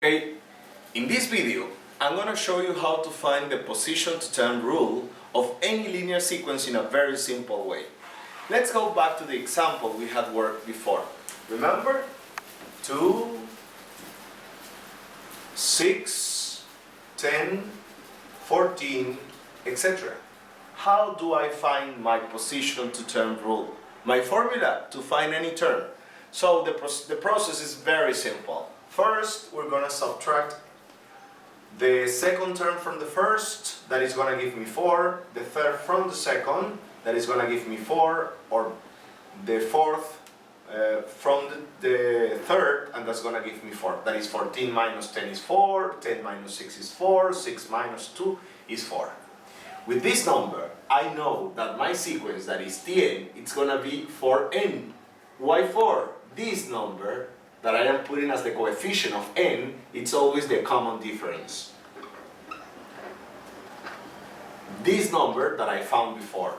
Hey, in this video, I'm going to show you how to find the position to time rule of any linear sequence in a very simple way. Let's go back to the example we had worked before. Remember? 2, 6, 10, 14, etc. How do I find my position to term rule? My formula to find any term. So the process is very simple. First, we're going to subtract the second term from the first, that is going to give me 4, the third from the second, that is going to give me 4, or the fourth from the third, and that's going to give me 4. That is 14 minus 10 is 4, 10 minus 6 is 4, 6 minus 2 is 4. With this number, I know that my sequence, that is Tn, it's going to be 4n. Why 4? This number that I am putting as the coefficient of n, it's always the common difference. This number that I found before.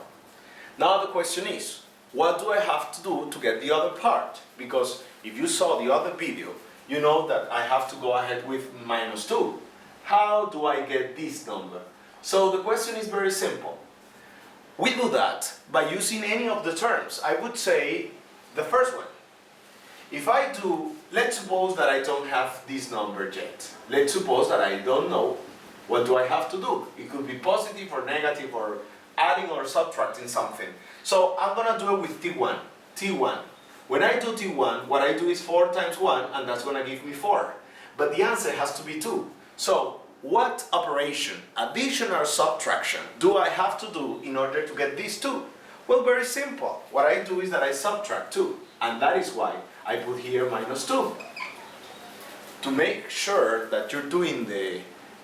Now the question is, what do I have to do to get the other part? Because if you saw the other video, you know that I have to go ahead with minus 2. How do I get this number? So the question is very simple. We do that by using any of the terms. I would say the first one. If I do, let's suppose that I don't have this number yet. Let's suppose that I don't know. What do I have to do? It could be positive or negative or adding or subtracting something. So I'm going to do it with T1. T1. When I do T1, what I do is 4 times 1, and that's going to give me 4. But the answer has to be 2. So what operation, addition or subtraction, do I have to do in order to get these 2? Well, very simple. What I do is that I subtract 2. And that is why I put here minus 2. To make sure that you're doing the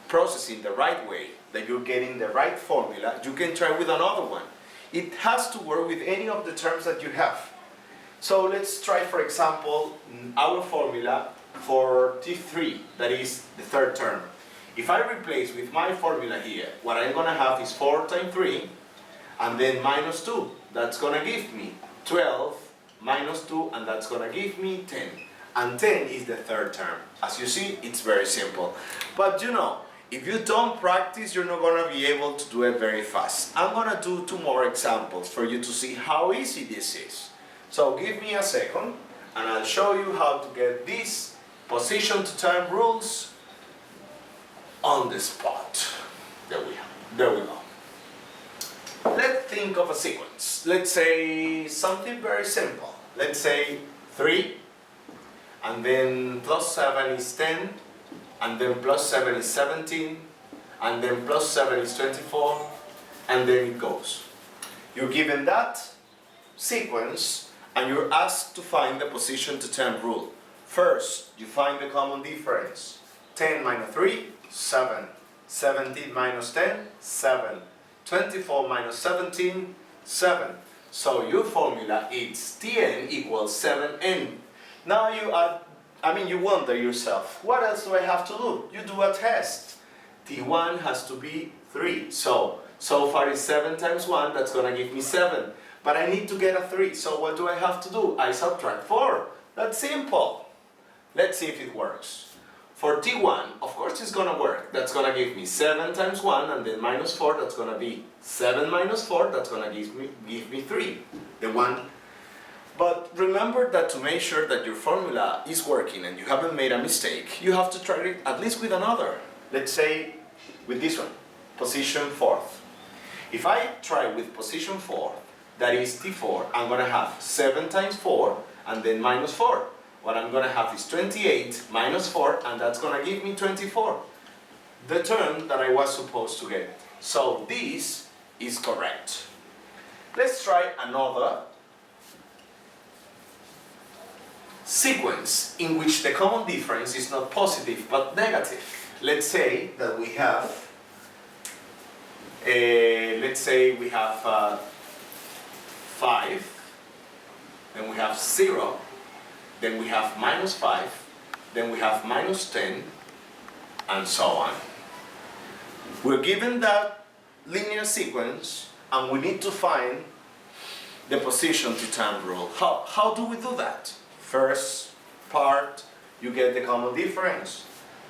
processing the right way, that you're getting the right formula, you can try with another one. It has to work with any of the terms that you have. So let's try, for example, our formula for T3, that is the third term. If I replace with my formula here, what I'm going to have is 4 times 3, and then minus 2. That's going to give me 12 minus 2, and that's going to give me 10. And 10 is the third term. As you see, it's very simple. But you know, if you don't practice, you're not going to be able to do it very fast. I'm going to do 2 more examples for you to see how easy this is. So give me a second, and I'll show you how to get these position to time rules on the spot. There we go. Let's think of a sequence. Let's say something very simple. Let's say 3, and then plus 7 is 10, and then plus 7 is 17, and then plus 7 is 24, and then it goes. You're given that sequence, and you're asked to find the position to time rule. First, you find the common difference. 10 minus 3, 7. 17 minus 10, 7. 24 minus 17, 7. So your formula is Tn equals 7n. Now you wonder yourself, what else do I have to do? You do a test. T1 has to be 3. So far it's 7 times 1, that's going to give me 7. But I need to get a 3, so what do I have to do? I subtract 4. That's simple. Let's see if it works. For T1, of course it's going to work. That's going to give me 7 times 1, and then minus 4, that's going to be 7 minus 4, that's going to give me 3. The 1. But remember that to make sure that your formula is working and you haven't made a mistake, you have to try it at least with another. Let's say with this one, position 4th. If I try with position 4, that is T4, I'm going to have 7 times 4, and then minus 4. What I'm going to have is 28 minus 4, and that's going to give me 24. The term that I was supposed to get. So this is correct. Let's try another sequence in which the common difference is not positive but negative. Let's say that we have 5, then we have 0, then we have minus 5, then we have minus 10, and so on. We're given that linear sequence, and we need to find the position to time rule. How do we do that? First part, you get the common difference.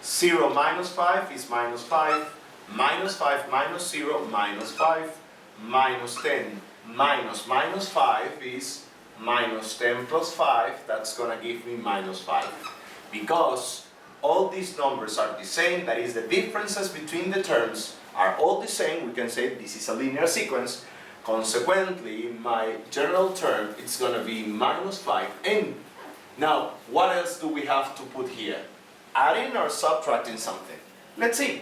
0 minus 5 is minus 5, minus 5 minus 0, minus 5, minus 10 minus minus 5 is minus 10 plus 5, that's going to give me minus 5. Because all these numbers are the same, that is the differences between the terms are all the same, we can say this is a linear sequence. Consequently, my general term is going to be minus 5n. Now, what else do we have to put here? Adding or subtracting something? Let's see.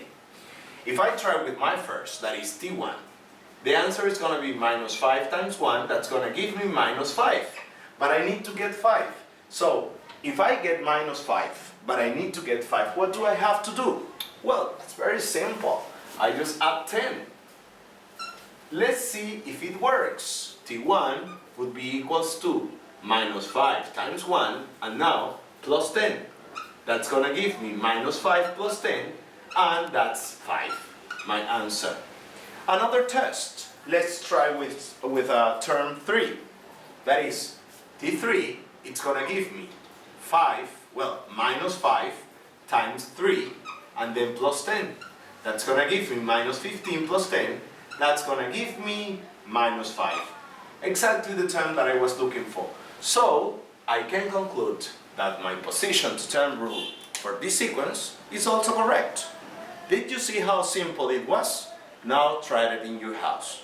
If I try with my first, that is t1, the answer is going to be minus 5 times 1, that's going to give me minus 5. But I need to get 5. So, if I get minus 5, but I need to get 5, what do I have to do? Well, it's very simple. I just add 10. Let's see if it works. T1 would be equals to minus 5 times 1, and now plus 10. That's going to give me minus 5 plus 10, and that's 5, my answer. Another test. Let's try with term 3. That is, T3, it's going to give me 5, well, minus 5 times 3, and then plus 10. That's going to give me minus 15 plus 10. That's going to give me minus 5. Exactly the term that I was looking for. So, I can conclude that my position to term rule for this sequence is also correct. Did you see how simple it was? Now try it in your house.